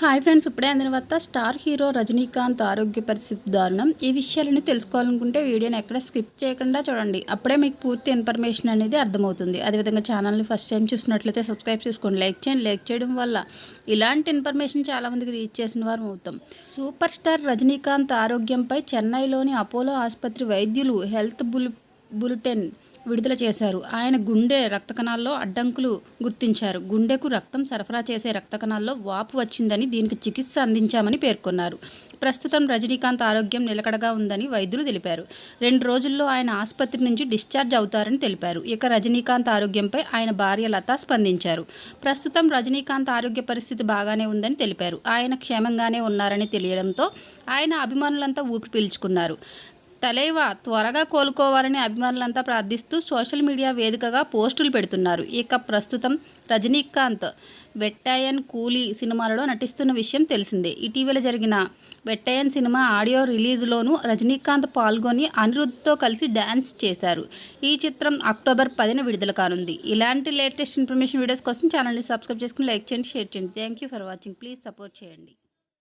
Hi friends, ఇప్పుడే అందిన వార్త. స్టార్ హీరో రజనీకాంత్ ఆరోగ్య పరిస్థితి దారుణం. ఈ విషయాలను తెలుసుకోవాలనుకుంటే వీడియోని ఎక్కడ స్కిప్ చేయకుండా చూడండి. అప్పుడే మీకు పూర్తి ఇన్ఫర్మేషన్ అనేది అర్థమవుతుంది. అదేవిధంగా ఛానల్ని ఫస్ట్ టైం చూసినట్లయితే సబ్స్క్రైబ్ చేసుకోండి, లైక్ చేయండి. లైక్ చేయడం వల్ల ఇలాంటి ఇన్ఫర్మేషన్ చాలామందికి రీచ్ చేసిన వారు అవుతాం. సూపర్ స్టార్ రజనీకాంత్ ఆరోగ్యంపై చెన్నైలోని అపోలో ఆసుపత్రి వైద్యులు హెల్త్ బులెటిన్ విడుదల చేశారు. ఆయన గుండె రక్త కణాల్లో అడ్డంకులు గుర్తించారు. గుండెకు రక్తం సరఫరా చేసే రక్త కణాల్లో వాపు వచ్చిందని, దీనికి చికిత్స అందించామని పేర్కొన్నారు. ప్రస్తుతం రజనీకాంత్ ఆరోగ్యం నిలకడగా ఉందని వైద్యులు తెలిపారు. 2 రోజుల్లో ఆయన ఆసుపత్రి నుంచి డిశ్చార్జ్ అవుతారని తెలిపారు. ఇక రజనీకాంత్ ఆరోగ్యంపై ఆయన భార్య లత స్పందించారు. ప్రస్తుతం రజనీకాంత్ ఆరోగ్య పరిస్థితి బాగానే ఉందని తెలిపారు. ఆయన క్షేమంగానే ఉన్నారని తెలియడంతో ఆయన అభిమానులంతా ఊపిరి పీల్చుకున్నారు. తలైవా త్వరగా కోలుకోవాలని అభిమానులంతా ప్రార్థిస్తూ సోషల్ మీడియా వేదికగా పోస్టులు పెడుతున్నారు. ఇక ప్రస్తుతం రజనీకాంత్ వెట్టాయన్, కూలీ సినిమాలలో నటిస్తున్న విషయం తెలిసిందే. ఇటీవల జరిగిన వెట్టాయన్ సినిమా ఆడియో రిలీజ్లోనూ రజనీకాంత్ పాల్గొని అనిరుద్ధ్తో కలిసి డ్యాన్స్ చేశారు. ఈ చిత్రం అక్టోబర్ 10న విడుదల కానుంది. ఇలాంటి లేటెస్ట్ ఇన్ఫర్మేషన్ వీడియోస్ కోసం ఛానల్ని సబ్స్క్రైబ్ చేసుకుని లైక్ చేయండి, షేర్ చేయండి. Thank you for watching. Please support చేయండి.